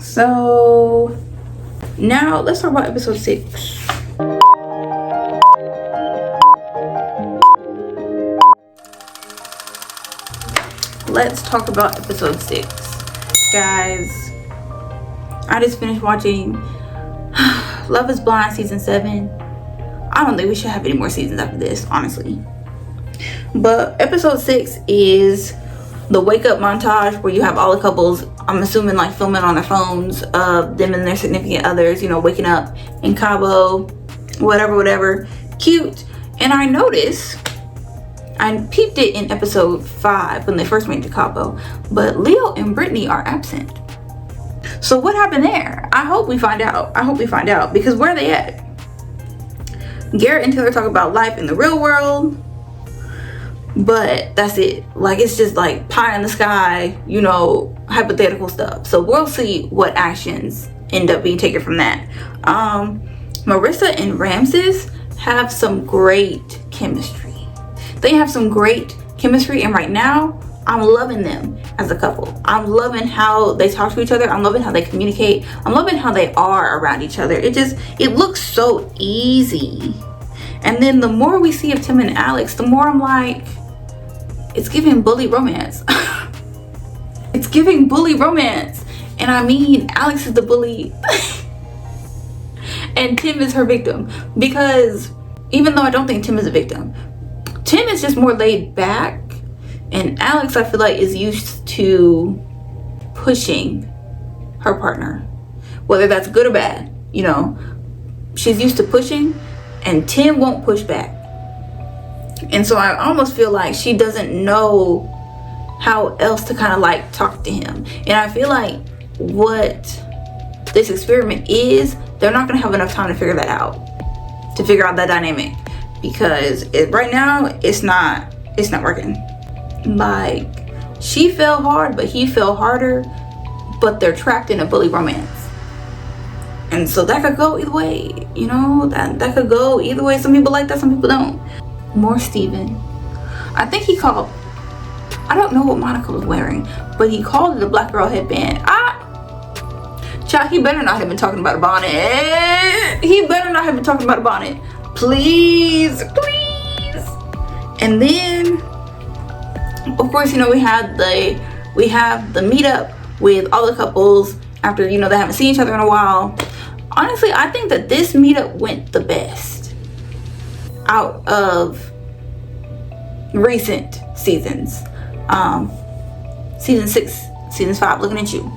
So now let's talk about episode 6. Let's talk about episode 6, guys. I just finished watching Love is Blind season 7. I don't think we should have any more seasons after this, honestly. But episode 6 is the wake up montage where you have all the couples, I'm assuming like filming on their phones of them and their significant others, you know, waking up in Cabo, whatever. Cute. And I noticed, I peeped it in episode 5 when they first went to Cabo, but Leo and Brittany are absent. So what happened there? I hope we find out. Because where are they at? Garrett and Taylor talk about life in the real world, but that's it. Like, it's just like pie in the sky, you know, hypothetical stuff. So we'll see what actions end up being taken from that. Marissa and Ramses have some great chemistry. And right now I'm loving them as a couple. I'm loving how they talk to each other. I'm loving how they communicate. I'm loving how they are around each other. It looks so easy. And then the more we see of Tim and Alex, the more I'm like, it's giving bully romance. It's giving bully romance. And I mean, Alex is the bully and Tim is her victim. Because even though I don't think Tim is a victim, Tim is just more laid back. And Alex, I feel like, is used to pushing her partner, whether that's good or bad. You know, she's used to pushing, and Tim won't push back. And so I almost feel like she doesn't know how else to kind of like talk to him. And I feel like what this experiment is, they're not going to have enough time to figure that out, to figure out that dynamic, because right now it's not working. Like, she fell hard, but he fell harder, but they're trapped in a bully romance. And so that could go either way, you know, that could go either way. Some people like that, some people don't. More Steven. I think he called, I don't know what Monica was wearing, but he called it a black girl headband. Child, he better not have been talking about a bonnet. Please. And then, of course, you know, we have the meetup with all the couples after, you know, they haven't seen each other in a while. Honestly, I think that this meetup went the best out of recent seasons. Season 6, season 5, looking at you.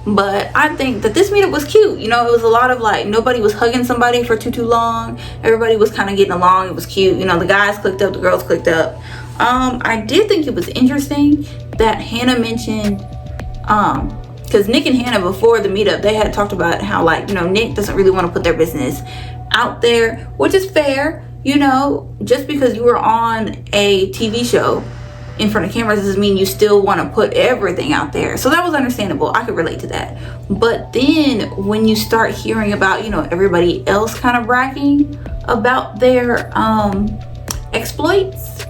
But I think that this meetup was cute. You know, it was a lot of like, nobody was hugging somebody for too long. Everybody was kind of getting along. It was cute. You know, the guys clicked up, the girls clicked up. I did think it was interesting that Hannah mentioned, because Nick and Hannah before the meetup, they had talked about how, like, you know, Nick doesn't really want to put their business out there, which is fair. You know, just because you were on a TV show in front of cameras doesn't mean you still want to put everything out there. So that was understandable. I could relate to that. But then when you start hearing about, you know, everybody else kind of bragging about their exploits,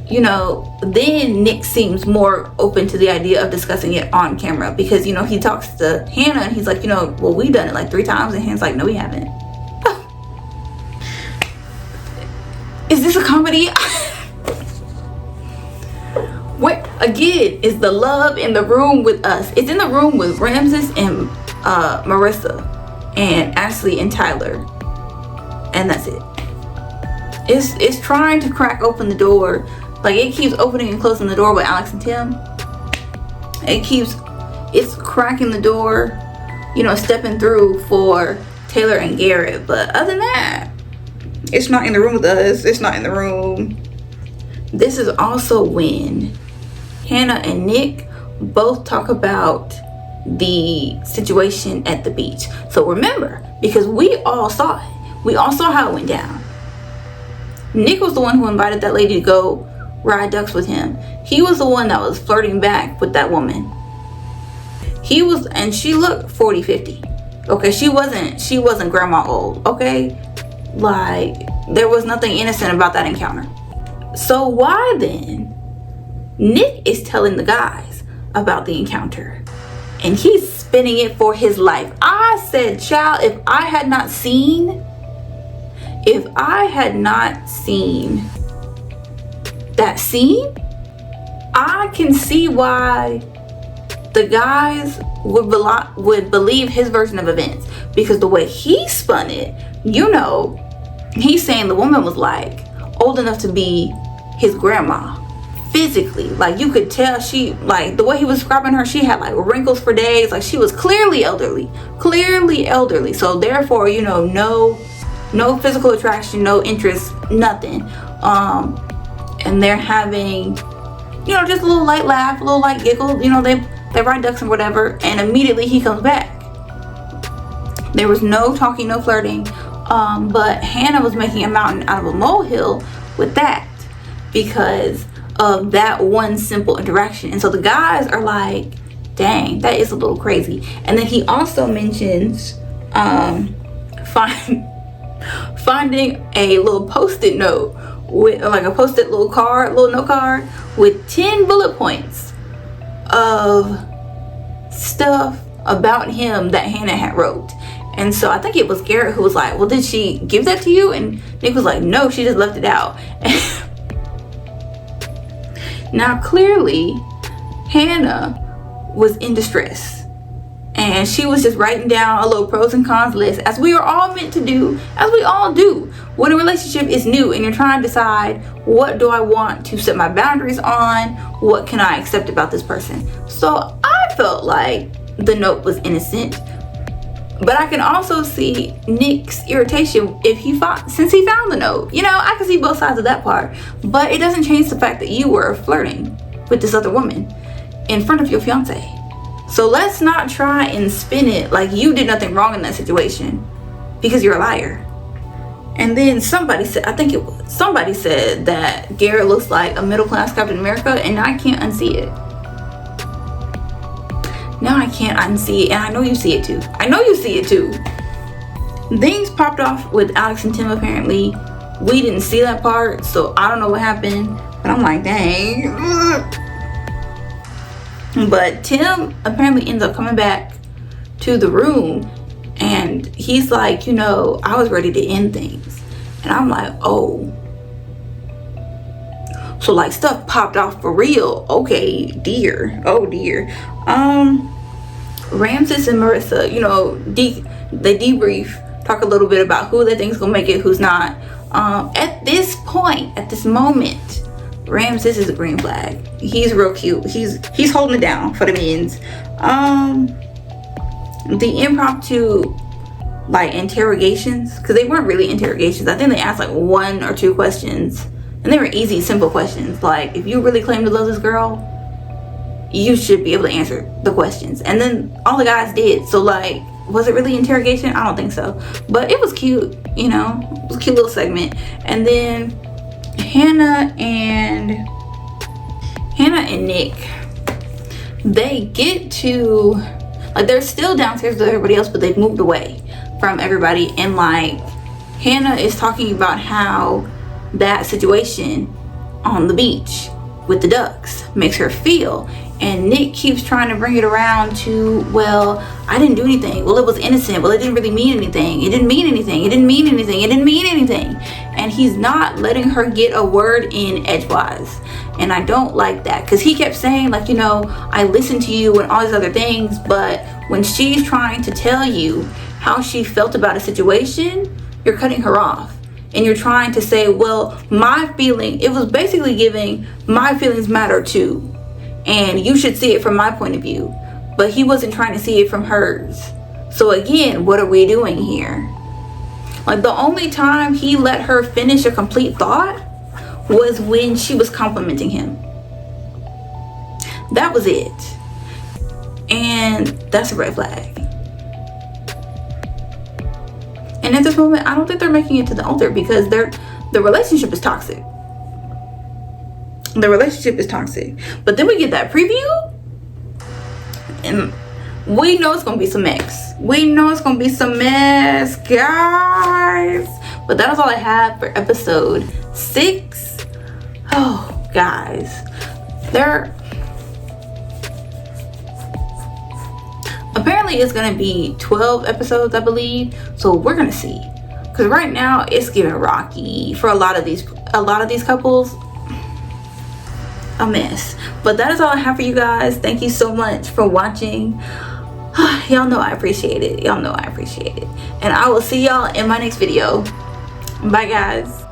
you know, then Nick seems more open to the idea of discussing it on camera, because, you know, he talks to Hannah and he's like, you know, well, we done it like 3 times, and Hannah's like, no, we haven't. Is this a comedy? What again is the love in the room with us? It's in the room with Ramses and Marissa and Ashley and Tyler, and that's it. It's trying to crack open the door. Like, it keeps opening and closing the door with Alex and Tim. It's cracking the door, you know, stepping through for Taylor and Garrett. But other than that, it's not in the room with us. It's not in the room. This is also when Hannah and Nick both talk about the situation at the beach. So remember, because we all saw it. We all saw how it went down. Nick was the one who invited that lady to go ride ducks with him. He was the one that was flirting back with that woman. He was, and she looked 40, 50. Okay, she wasn't grandma old, okay? Like, there was nothing innocent about that encounter. So why then Nick is telling the guys about the encounter, and he's spinning it for his life. I said, child, if I had not seen that scene, I can see why the guys would believe his version of events, because the way he spun it, he's saying the woman was like old enough to be his grandma physically. Like, you could tell she, like, the way he was describing her, she had like wrinkles for days. Like, she was clearly elderly. So therefore, no physical attraction, no interest, nothing. And they're having, just a little light laugh, a little light giggle. They ride ducks and whatever. And immediately he comes back. There was no talking, no flirting. But Hannah was making a mountain out of a molehill with that, because of that one simple interaction. And so the guys are like, dang, that is a little crazy. And then he also mentions finding a little post-it note with, like, a post-it little note card with 10 bullet points of stuff about him that Hannah had wrote. And so I think it was Garrett who was like, well, did she give that to you? And Nick was like, no, she just left it out. Now, clearly, Hannah was in distress. And she was just writing down a little pros and cons list, as we are all meant to do, as we all do. When a relationship is new and you're trying to decide, what do I want to set my boundaries on? What can I accept about this person? So I felt like the note was innocent. But I can also see Nick's irritation since he found the note. I can see both sides of that part. But it doesn't change the fact that you were flirting with this other woman in front of your fiance. So let's not try and spin it like you did nothing wrong in that situation, because you're a liar. And then somebody said that Garrett looks like a middle-class Captain America, and I can't unsee it. Now I can't unsee it, and I know you see it too. Things popped off with Alex and Tim, apparently. We didn't see that part, so I don't know what happened, but I'm like, dang. But Tim apparently ends up coming back to the room, and he's like, I was ready to end things. And I'm like, oh. So, like, stuff popped off for real. Okay, dear. Oh, dear. Ramses and Marissa, they debrief, talk a little bit about who they think's gonna make it, who's not. At this moment, Ramses is a green flag. He's real cute. He's holding it down for the men's. The impromptu, like, interrogations, because they weren't really interrogations. I think they asked like 1 or 2 questions, and they were easy, simple questions. Like, if you really claim to love this girl, you should be able to answer the questions. And then all the guys did. So, like, was it really interrogation? I don't think so. But it was cute, it was a cute little segment. And then Hannah and Nick, they get to, like, they're still downstairs with everybody else, but they've moved away from everybody. And, like, Hannah is talking about how that situation on the beach with the ducks makes her feel. And Nick keeps trying to bring it around to, well, I didn't do anything. Well, it was innocent. Well, it didn't really mean anything. It didn't mean anything. It didn't mean anything. It didn't mean anything. And he's not letting her get a word in edgewise. And I don't like that, because he kept saying, like, I listened to you and all these other things. But when she's trying to tell you how she felt about a situation, you're cutting her off. And you're trying to say, well, it was basically giving my feelings matter too. And you should see it from my point of view. But he wasn't trying to see it from hers. So again, what are we doing here? Like, the only time he let her finish a complete thought was when she was complimenting him. That was it. And that's a red flag. And at this moment, I don't think they're making it to the altar, because the relationship is toxic. The relationship is toxic. But then we get that preview, and we know it's gonna be some mess. Guys. But that was all I had for episode 6. Oh, guys, apparently it's gonna be 12 episodes, I believe. So we're gonna see, because right now it's giving rocky for a lot of these couples. A mess. But that is all I have for you guys. Thank you so much for watching. Y'all know I appreciate it. And I will see y'all in my next video. Bye guys.